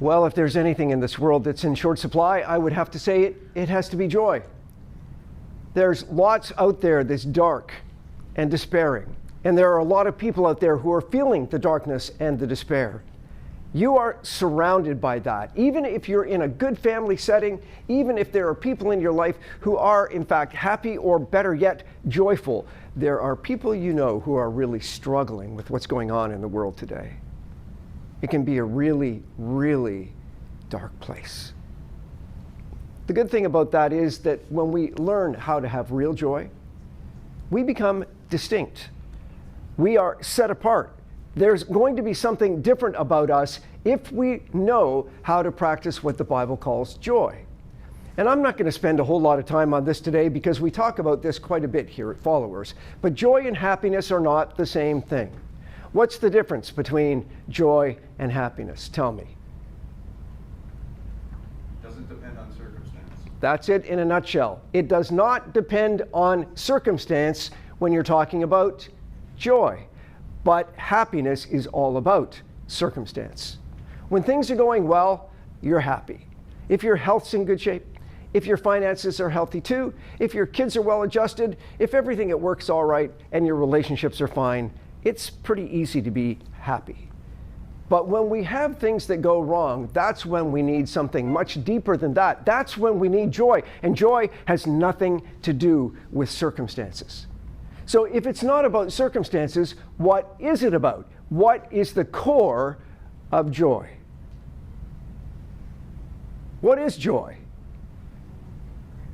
Well, if there's anything in this world that's in short supply, I would have to say it has to be joy. There's lots out there that's dark and despairing. And there are a lot of people out there who are feeling the darkness and the despair. You are surrounded by that. Even if you're in a good family setting, even if there are people in your life who are in fact happy or better yet, joyful, there are people you know who are really struggling with what's going on in the world today. It can be a really, really dark place. The good thing about that is that when we learn how to have real joy, we become distinct. We are set apart. There's going to be something different about us if we know how to practice what the Bible calls joy. And I'm not going to spend a whole lot of time on this today because we talk about this quite a bit here at Followers. But joy and happiness are not the same thing. What's the difference between joy and happiness? Tell me. Doesn't depend on circumstance. That's it in a nutshell. It does not depend on circumstance when you're talking about joy. But happiness is all about circumstance. When things are going well, you're happy. If your health's in good shape, if your finances are healthy too, if your kids are well adjusted, if everything at work's all right and your relationships are fine, it's pretty easy to be happy. But when we have things that go wrong, that's when we need something much deeper than that. That's when we need joy. And joy has nothing to do with circumstances. So if it's not about circumstances, what is it about? What is the core of joy? What is joy?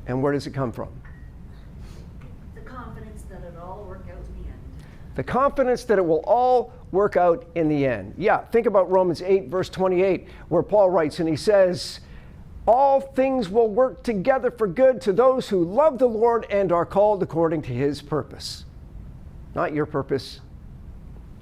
And where does it come from? The confidence that it'll all work out in the end. The confidence that it will all work out in the end. Yeah, think about Romans 8, verse 28, where Paul writes, and he says, all things will work together for good to those who love the Lord and are called according to his purpose. Not your purpose,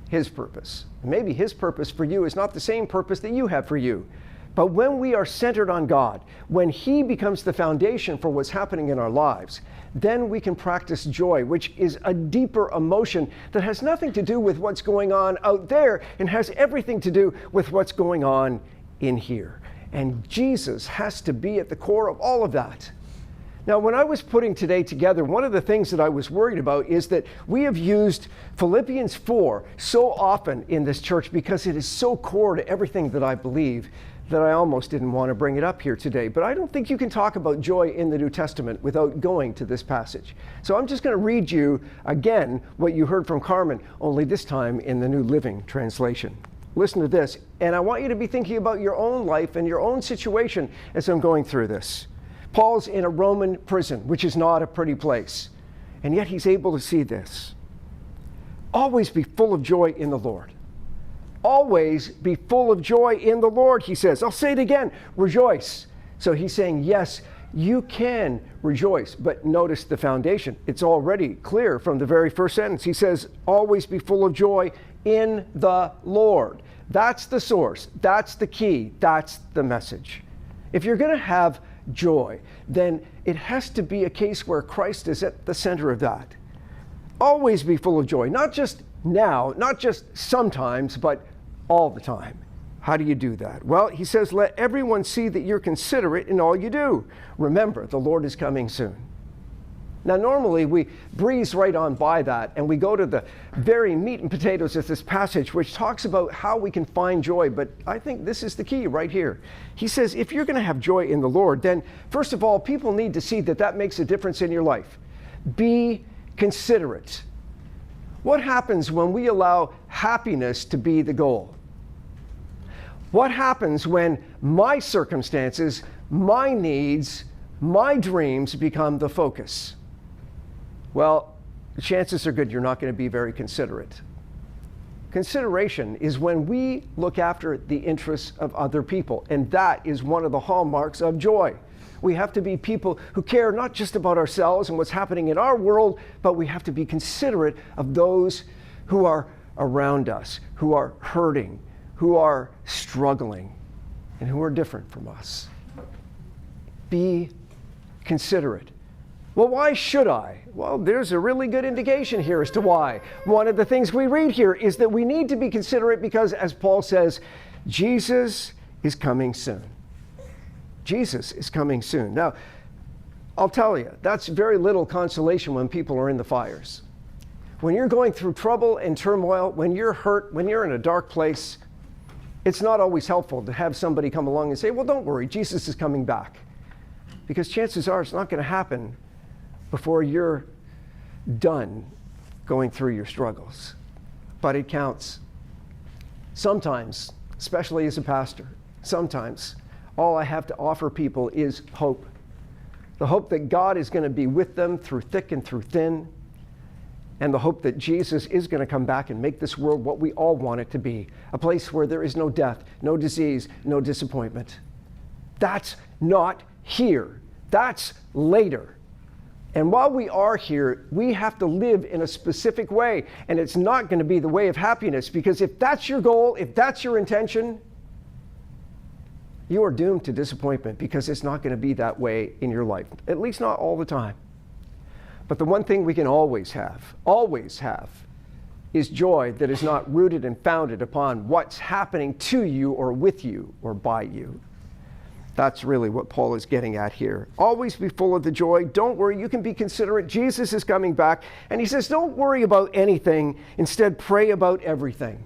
his purpose. Maybe his purpose for you is not the same purpose that you have for you. But when we are centered on God, when he becomes the foundation for what's happening in our lives, then we can practice joy, which is a deeper emotion that has nothing to do with what's going on out there and has everything to do with what's going on in here. And Jesus has to be at the core of all of that. Now, when I was putting today together, one of the things that I was worried about is that we have used Philippians 4 so often in this church because it is so core to everything that I believe that I almost didn't want to bring it up here today. But I don't think you can talk about joy in the New Testament without going to this passage. So I'm just going to read you again what you heard from Carmen, only this time in the New Living Translation. Listen to this, and I want you to be thinking about your own life and your own situation as I'm going through this. Paul's in a Roman prison, which is not a pretty place, and yet he's able to see this. Always be full of joy in the Lord. Always be full of joy in the Lord, he says. I'll say it again, rejoice. So he's saying, yes, you can rejoice, but notice the foundation. It's already clear from the very first sentence. He says, always be full of joy in the Lord. That's the source. That's the key. That's the message. If you're going to have joy, then it has to be a case where Christ is at the center of that. Always be full of joy, not just now, not just sometimes, but all the time. How do you do that? Well, he says, let everyone see that you're considerate in all you do. Remember, the Lord is coming soon. Now, normally we breeze right on by that and we go to the very meat and potatoes of this passage, which talks about how we can find joy. But I think this is the key right here. He says, if you're going to have joy in the Lord, then first of all, people need to see that that makes a difference in your life. Be considerate. What happens when we allow happiness to be the goal? What happens when my circumstances, my needs, my dreams become the focus? Well, the chances are good you're not going to be very considerate. Consideration is when we look after the interests of other people, and that is one of the hallmarks of joy. We have to be people who care not just about ourselves and what's happening in our world, but we have to be considerate of those who are around us, who are hurting, who are struggling, and who are different from us. Be considerate. Well, why should I? Well, there's a really good indication here as to why. One of the things we read here is that we need to be considerate because, as Paul says, Jesus is coming soon. Jesus is coming soon. Now, I'll tell you, that's very little consolation when people are in the fires. When you're going through trouble and turmoil, when you're hurt, when you're in a dark place, it's not always helpful to have somebody come along and say, well, don't worry, Jesus is coming back. Because chances are it's not going to happen before you're done going through your struggles. But it counts. Sometimes, especially as a pastor, sometimes all I have to offer people is hope. The hope that God is going to be with them through thick and through thin, and the hope that Jesus is going to come back and make this world what we all want it to be, a place where there is no death, no disease, no disappointment. That's not here. That's later. And while we are here, we have to live in a specific way, and it's not going to be the way of happiness, because if that's your goal, if that's your intention, you are doomed to disappointment, because it's not going to be that way in your life, at least not all the time. But the one thing we can always have, is joy that is not rooted and founded upon what's happening to you or with you or by you. That's really what Paul is getting at here. Always be full of the joy. Don't worry, you can be considerate. Jesus is coming back. And he says, don't worry about anything. Instead, pray about everything.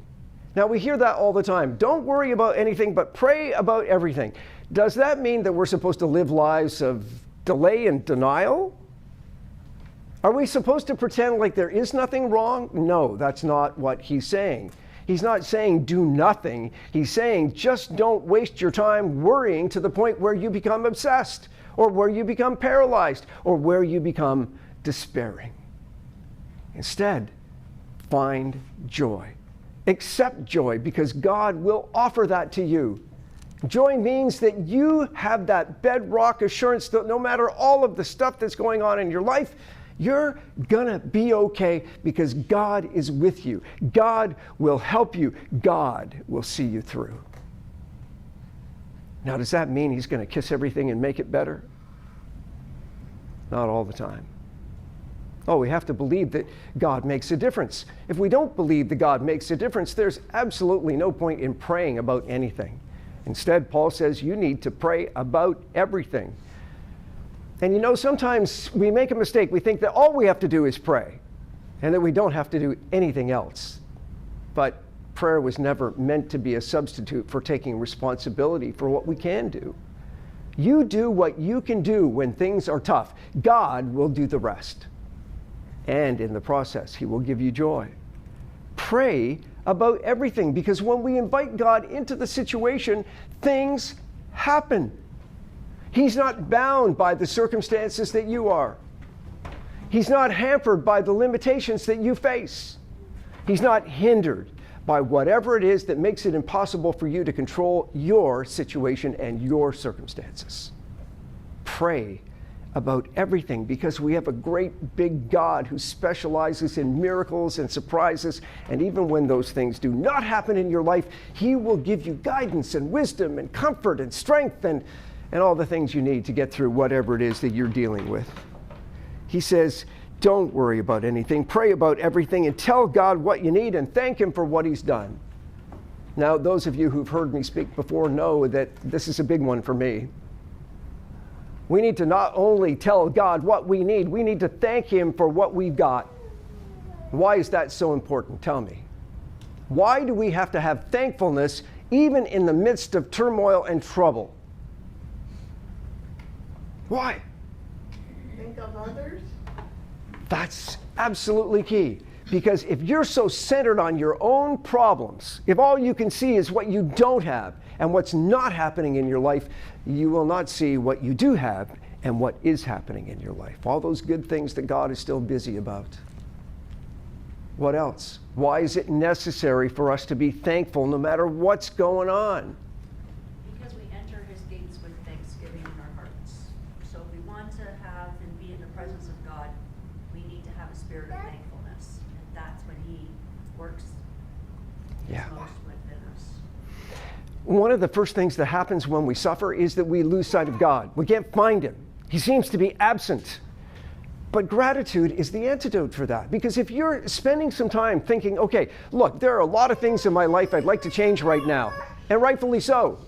Now, we hear that all the time. Don't worry about anything, but pray about everything. Does that mean that we're supposed to live lives of delay and denial? Are we supposed to pretend like there is nothing wrong? No, that's not what he's saying. He's not saying do nothing. He's saying just don't waste your time worrying to the point where you become obsessed, or where you become paralyzed, or where you become despairing. Instead, find joy. Accept joy, because God will offer that to you. Joy means that you have that bedrock assurance that no matter all of the stuff that's going on in your life, you're gonna be okay, because God is with you. God will help you. God will see you through. Now, does that mean he's gonna kiss everything and make it better? Not all the time. Oh, we have to believe that God makes a difference. If we don't believe that God makes a difference, there's absolutely no point in praying about anything. Instead, Paul says you need to pray about everything. And you know, sometimes we make a mistake. We think that all we have to do is pray, and that we don't have to do anything else. But prayer was never meant to be a substitute for taking responsibility for what we can do. You do what you can do when things are tough. God will do the rest. And in the process, he will give you joy. Pray about everything, because when we invite God into the situation, things happen. He's not bound by the circumstances that you are. He's not hampered by the limitations that you face. He's not hindered by whatever it is that makes it impossible for you to control your situation and your circumstances. Pray about everything, because we have a great big God who specializes in miracles and surprises, and even when those things do not happen in your life, he will give you guidance and wisdom and comfort and strength and all the things you need to get through whatever it is that you're dealing with. He says, don't worry about anything. Pray about everything and tell God what you need and thank him for what he's done. Now, those of you who've heard me speak before know that this is a big one for me. We need to not only tell God what we need to thank him for what we've got. Why is that so important? Tell me. Why do we have to have thankfulness even in the midst of turmoil and trouble? Why? Think of others. That's absolutely key. Because if you're so centered on your own problems, if all you can see is what you don't have and what's not happening in your life, you will not see what you do have and what is happening in your life. All those good things that God is still busy about. What else? Why is it necessary for us to be thankful no matter what's going on? Because we enter his gates with thanksgiving in our hearts. So if we want to have and be in the presence of God, we need to have a spirit of thankfulness. And that's when he works most within us. One of the first things that happens when we suffer is that we lose sight of God. We can't find him. He seems to be absent. But gratitude is the antidote for that. Because if you're spending some time thinking, okay, look, there are a lot of things in my life I'd like to change right now, and rightfully so.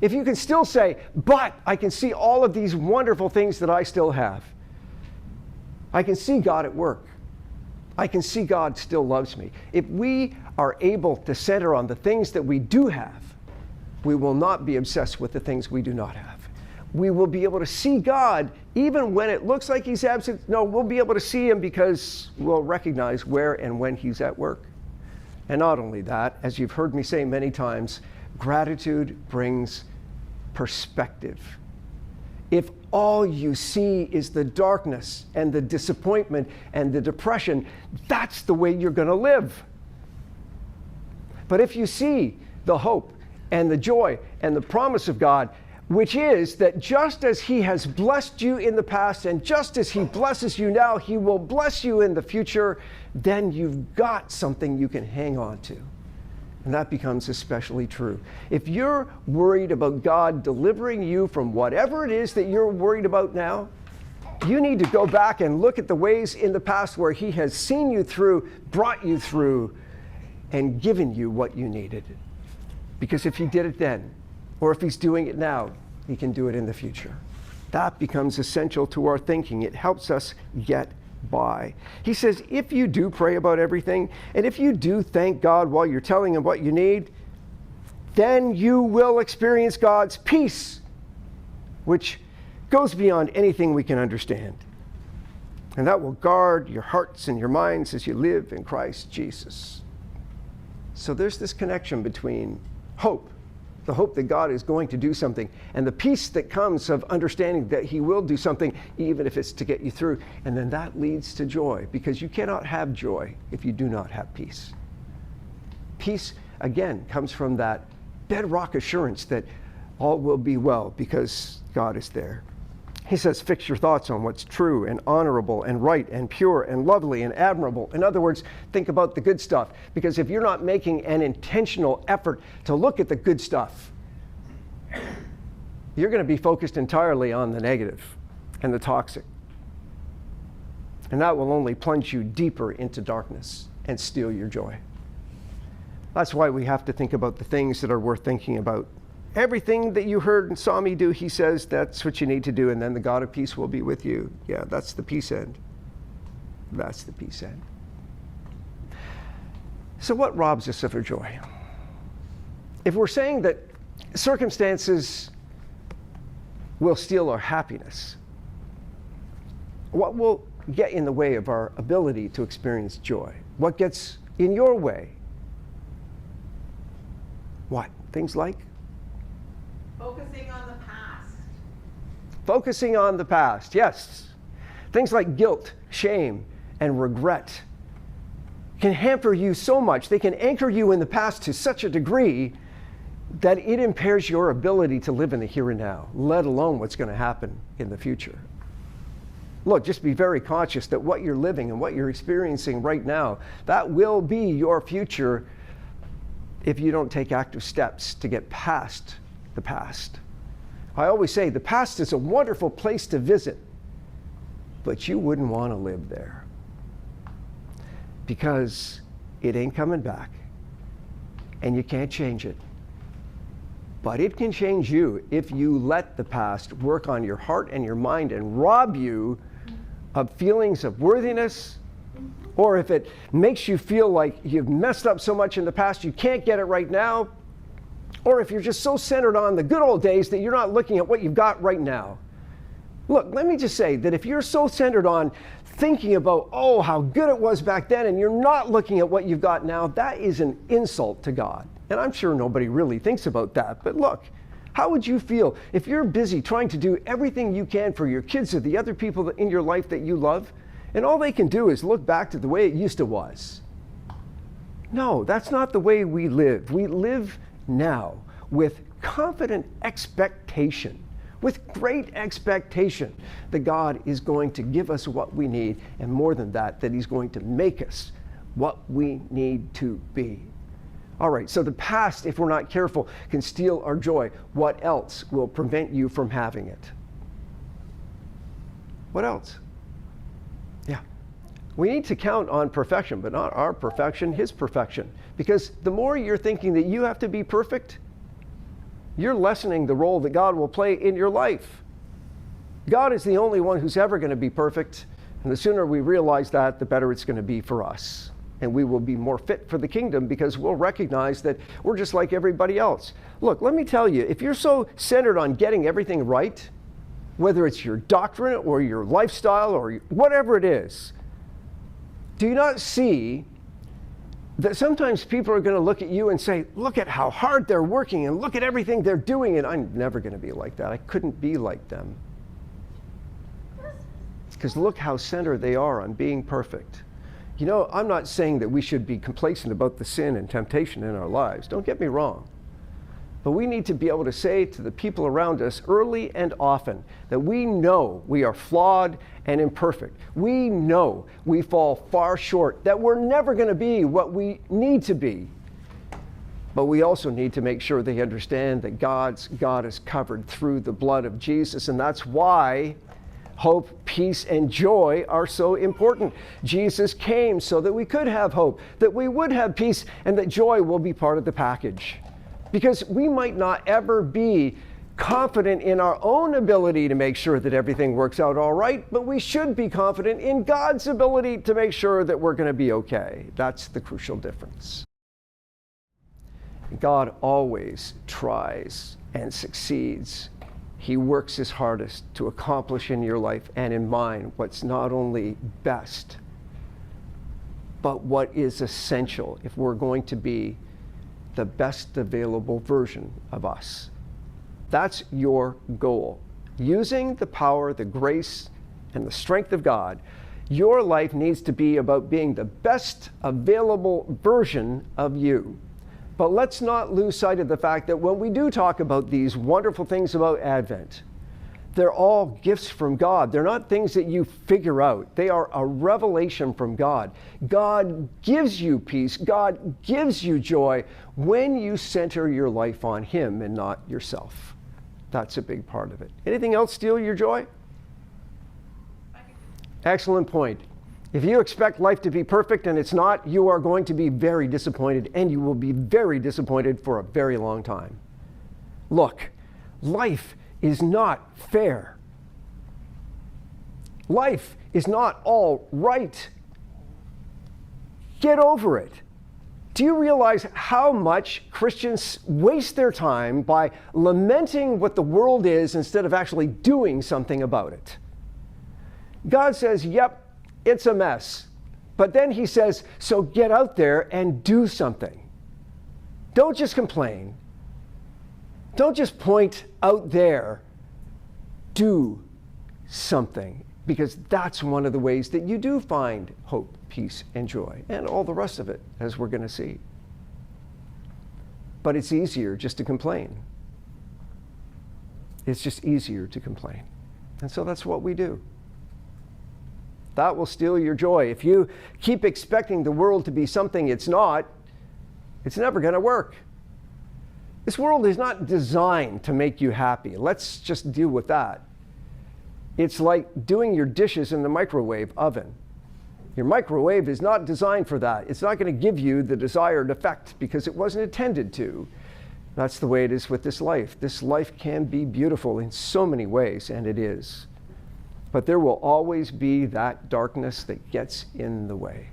if you can still say, but I can see all of these wonderful things that I still have. I can see God at work. I can see God still loves me. If we are able to center on the things that we do have, we will not be obsessed with the things we do not have. We will be able to see God even when it looks like he's absent. No, we'll be able to see him because we'll recognize where and when he's at work. And not only that, as you've heard me say many times, gratitude brings perspective. If all you see is the darkness and the disappointment and the depression, that's the way you're going to live. But if you see the hope and the joy and the promise of God, which is that just as he has blessed you in the past and just as he blesses you now, he will bless you in the future, then you've got something you can hang on to. And that becomes especially true. If you're worried about God delivering you from whatever it is that you're worried about now, you need to go back and look at the ways in the past where he has seen you through, brought you through, and given you what you needed. Because if he did it then, or if he's doing it now, he can do it in the future. That becomes essential to our thinking. It helps us get by. He says, if you do pray about everything, and if you do thank God while you're telling him what you need, then you will experience God's peace, which goes beyond anything we can understand. And that will guard your hearts and your minds as you live in Christ Jesus. So there's this connection between hope, the hope that God is going to do something, and the peace that comes of understanding that he will do something, even if it's to get you through. And then that leads to joy, because you cannot have joy if you do not have peace. Peace, again, comes from that bedrock assurance that all will be well because God is there. He says, fix your thoughts on what's true and honorable and right and pure and lovely and admirable. In other words, think about the good stuff. Because if you're not making an intentional effort to look at the good stuff, you're going to be focused entirely on the negative and the toxic. And that will only plunge you deeper into darkness and steal your joy. That's why we have to think about the things that are worth thinking about. Everything that you heard and saw me do, he says, that's what you need to do, and then the God of peace will be with you. Yeah, that's the peace end. That's the peace end. So what robs us of our joy? If we're saying that circumstances will steal our happiness, what will get in the way of our ability to experience joy? What gets in your way? What? Things like? Focusing on the past. Focusing on the past, yes. Things like guilt, shame, and regret can hamper you so much. They can anchor you in the past to such a degree that it impairs your ability to live in the here and now, let alone what's going to happen in the future. Look, just be very conscious that what you're living and what you're experiencing right now, that will be your future if you don't take active steps to get past the past. I always say the past is a wonderful place to visit, but you wouldn't want to live there because it ain't coming back and you can't change it. But it can change you if you let the past work on your heart and your mind and rob you of feelings of worthiness, or if it makes you feel like you've messed up so much in the past you can't get it right now. Or if you're just so centered on the good old days that you're not looking at what you've got right now. Look, let me just say that if you're so centered on thinking about, oh, how good it was back then, and you're not looking at what you've got now, that is an insult to God. And I'm sure nobody really thinks about that. But look, how would you feel if you're busy trying to do everything you can for your kids or the other people in your life that you love, and all they can do is look back to the way it used to was? No, that's not the way we live. We live now with confident expectation, with great expectation that God is going to give us what we need, and more than that, that he's going to make us what we need to be. All right, so the past, if we're not careful, can steal our joy. What else will prevent you from having it? What else? Yeah. We need to count on perfection, but not our perfection, his perfection. Because the more you're thinking that you have to be perfect, you're lessening the role that God will play in your life. God is the only one who's ever going to be perfect, and the sooner we realize that, the better it's going to be for us. And we will be more fit for the kingdom because we'll recognize that we're just like everybody else. Look, let me tell you, if you're so centered on getting everything right, whether it's your doctrine or your lifestyle or whatever it is, do you not see that sometimes people are going to look at you and say, look at how hard they're working and look at everything they're doing, and I'm never going to be like that. I couldn't be like them. Because look how centered they are on being perfect. You know, I'm not saying that we should be complacent about the sin and temptation in our lives. Don't get me wrong. But we need to be able to say to the people around us early and often that we know we are flawed and imperfect. We know we fall far short, that we're never going to be what we need to be. But we also need to make sure they understand that God is covered through the blood of Jesus, and that's why hope, peace, and joy are so important. Jesus came so that we could have hope, that we would have peace, and that joy will be part of the package. Because we might not ever be confident in our own ability to make sure that everything works out all right, but we should be confident in God's ability to make sure that we're going to be okay. That's the crucial difference. God always tries and succeeds. He works his hardest to accomplish in your life and in mine what's not only best, but what is essential if we're going to be the best available version of us. That's your goal. Using the power, the grace, and the strength of God, your life needs to be about being the best available version of you. But let's not lose sight of the fact that when we do talk about these wonderful things about Advent, they're all gifts from God. They're not things that you figure out. They are a revelation from God. God gives you peace. God gives you joy when you center your life on Him and not yourself. That's a big part of it. Anything else steal your joy? Excellent point. If you expect life to be perfect and it's not, you are going to be very disappointed, and you will be very disappointed for a very long time. Look, life is not fair. Life is not all right. Get over it. Do you realize how much Christians waste their time by lamenting what the world is instead of actually doing something about it? God says, yep, it's a mess. But then he says, so get out there and do something. Don't just complain. Don't just point out there. Do something. Because that's one of the ways that you do find hope, peace, and joy, and all the rest of it, as we're going to see. But it's easier just to complain. It's just easier to complain. And so that's what we do. That will steal your joy. If you keep expecting the world to be something it's not, it's never going to work. This world is not designed to make you happy. Let's just deal with that. It's like doing your dishes in the microwave oven. Your microwave is not designed for that. It's not going to give you the desired effect because it wasn't intended to. That's the way it is with this life. This life can be beautiful in so many ways, and it is. But there will always be that darkness that gets in the way.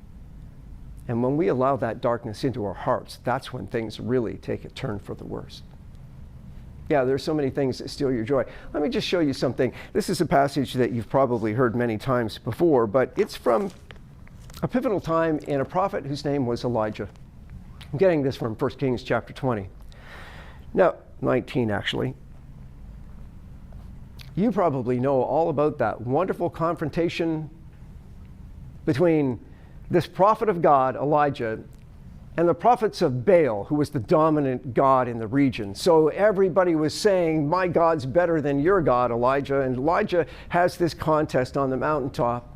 And when we allow that darkness into our hearts, that's when things really take a turn for the worse. Yeah, there's so many things that steal your joy. Let me just show you something. This is a passage that you've probably heard many times before, but it's from a pivotal time in a prophet whose name was Elijah. I'm getting this from 1 Kings chapter 20. Now, 19 actually. You probably know all about that wonderful confrontation between this prophet of God, Elijah, and the prophets of Baal, who was the dominant god in the region. So everybody was saying, my God's better than your God, Elijah. And Elijah has this contest on the mountaintop.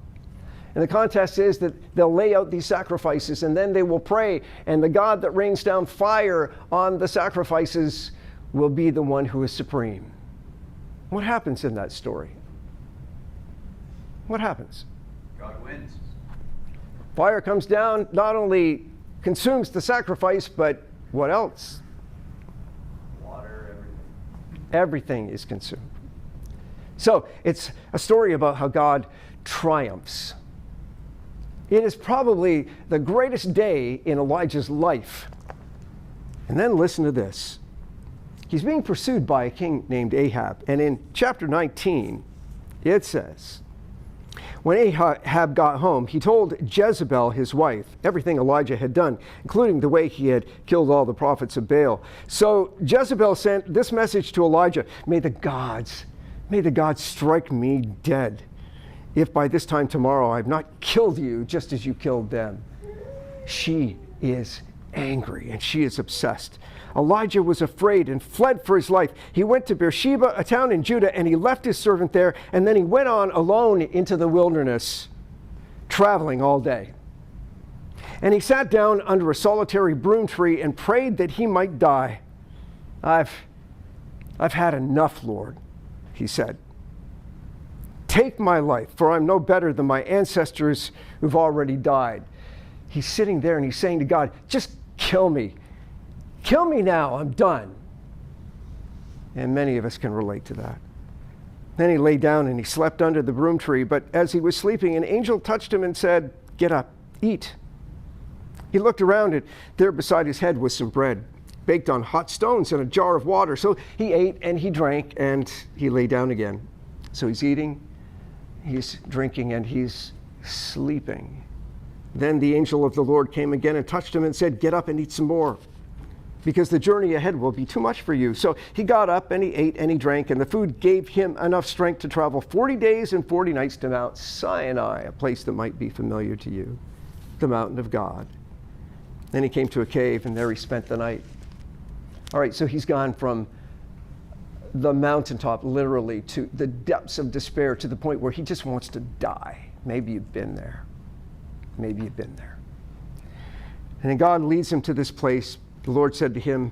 And the contest is that they'll lay out these sacrifices and then they will pray. And the God that rains down fire on the sacrifices will be the one who is supreme. What happens in that story? What happens? God wins. Fire comes down, not only consumes the sacrifice, but what else? Water, everything. Everything is consumed. So it's a story about how God triumphs. It is probably the greatest day in Elijah's life. And then listen to this. He's being pursued by a king named Ahab. And in chapter 19, it says, when Ahab got home, he told Jezebel, his wife, everything Elijah had done, including the way he had killed all the prophets of Baal. So Jezebel sent this message to Elijah: may the gods strike me dead, if by this time tomorrow I've not killed you just as you killed them. She is angry and she is obsessed. Elijah was afraid and fled for his life. He went to Beersheba, a town in Judah, and he left his servant there, and then he went on alone into the wilderness, traveling all day. And he sat down under a solitary broom tree and prayed that he might die. I've had enough, Lord, he said. Take my life, for I'm no better than my ancestors who've already died. He's sitting there and he's saying to God, just kill me. Kill me now, I'm done. And many of us can relate to that. Then he lay down and he slept under the broom tree, but as he was sleeping, an angel touched him and said, get up, eat. He looked around, and there beside his head was some bread, baked on hot stones, and a jar of water. So he ate and he drank and he lay down again. So he's eating, he's drinking, and he's sleeping. Then the angel of the Lord came again and touched him and said, get up and eat some more, because the journey ahead will be too much for you. So he got up and he ate and he drank, and the food gave him enough strength to travel 40 days and 40 nights to Mount Sinai, a place that might be familiar to you, the mountain of God. Then he came to a cave, and there he spent the night. All right, so he's gone from the mountaintop, literally, to the depths of despair, to the point where he just wants to die. Maybe you've been there. Maybe you've been there. And then God leads him to this place. The Lord said to him,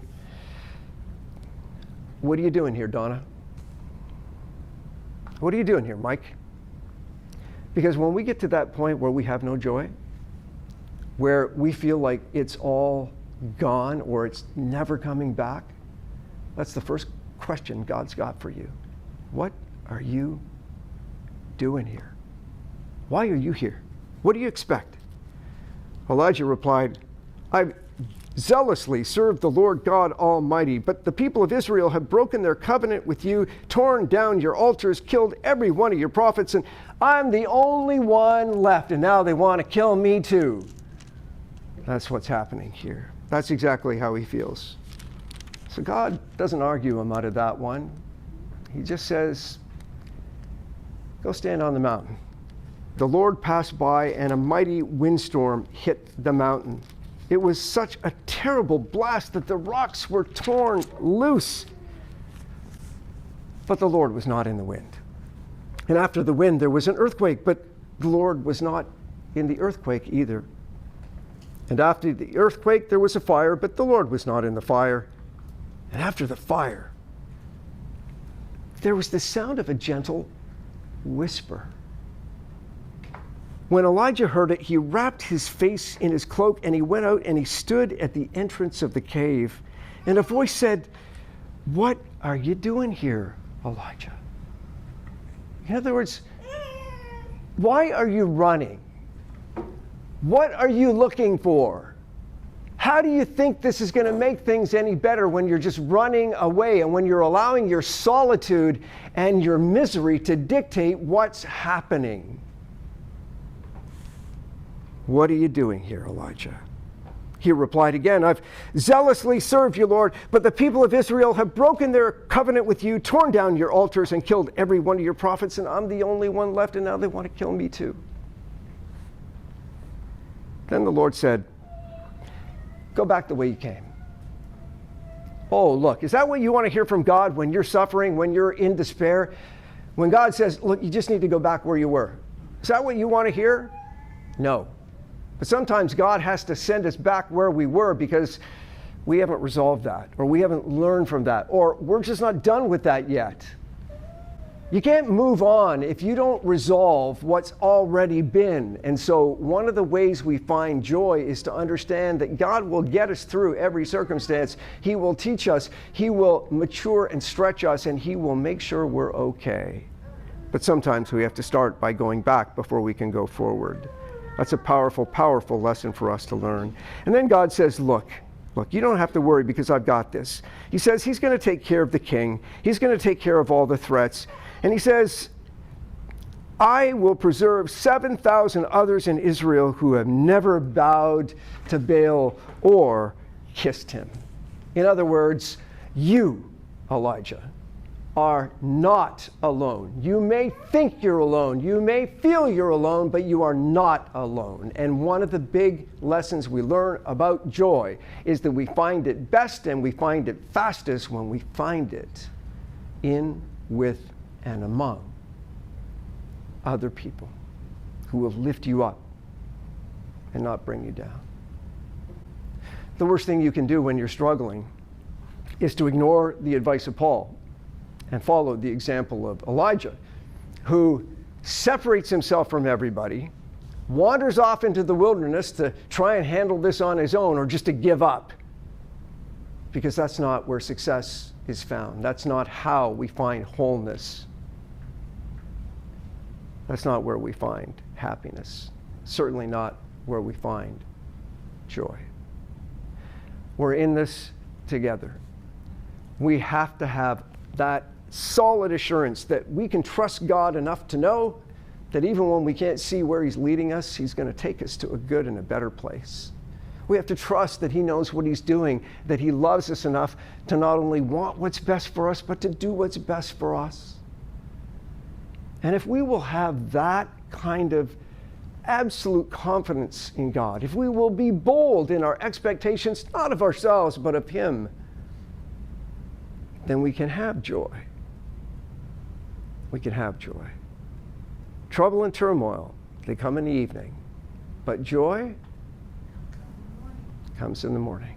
what are you doing here, Donna? What are you doing here, Mike? Because when we get to that point where we have no joy, where we feel like it's all gone or it's never coming back, that's the first question God's got for you. What are you doing here? Why are you here? What do you expect? Elijah replied, I've zealously served the Lord God Almighty, but the people of Israel have broken their covenant with you, torn down your altars, killed every one of your prophets, and I'm the only one left, and now they want to kill me too. That's what's happening here. That's exactly how he feels. So God doesn't argue him out of that one. He just says, go stand on the mountain. The Lord passed by, and a mighty windstorm hit the mountain. It was such a terrible blast that the rocks were torn loose. But the Lord was not in the wind. And after the wind, there was an earthquake, but the Lord was not in the earthquake either. And after the earthquake, there was a fire, but the Lord was not in the fire. And after the fire, there was the sound of a gentle whisper. When Elijah heard it, he wrapped his face in his cloak, and he went out and he stood at the entrance of the cave. And a voice said, what are you doing here, Elijah? In other words, why are you running? What are you looking for? How do you think this is going to make things any better when you're just running away and when you're allowing your solitude and your misery to dictate what's happening? What are you doing here, Elijah? He replied again, I've zealously served you, Lord, but the people of Israel have broken their covenant with you, torn down your altars, and killed every one of your prophets, and I'm the only one left, and now they want to kill me too. Then the Lord said, go back the way you came. Oh, look, is that what you want to hear from God when you're suffering, when you're in despair? When God says, look, you just need to go back where you were. Is that what you want to hear? No. But sometimes God has to send us back where we were because we haven't resolved that, or we haven't learned from that, or we're just not done with that yet. You can't move on if you don't resolve what's already been. And so one of the ways we find joy is to understand that God will get us through every circumstance. He will teach us, He will mature and stretch us, and He will make sure we're okay. But sometimes we have to start by going back before we can go forward. That's a powerful, powerful lesson for us to learn. And then God says, look, you don't have to worry because I've got this. He says He's going to take care of the king. He's going to take care of all the threats. And He says, I will preserve 7,000 others in Israel who have never bowed to Baal or kissed him. In other words, you, Elijah, are not alone. You may think you're alone. You may feel you're alone, but you are not alone. And one of the big lessons we learn about joy is that we find it best and we find it fastest when we find it in, with, and among other people who will lift you up and not bring you down. The worst thing you can do when you're struggling is to ignore the advice of Paul and follow the example of Elijah, who separates himself from everybody, wanders off into the wilderness to try and handle this on his own or just to give up. Because that's not where success is found. That's not how we find wholeness. That's not where we find happiness. Certainly not where we find joy. We're in this together. We have to have that solid assurance that we can trust God enough to know that even when we can't see where He's leading us, He's going to take us to a good and a better place. We have to trust that He knows what He's doing, that He loves us enough to not only want what's best for us, but to do what's best for us. And if we will have that kind of absolute confidence in God, if we will be bold in our expectations, not of ourselves, but of Him, then we can have joy. We can have joy. Trouble and turmoil, they come in the evening, but joy comes in the morning.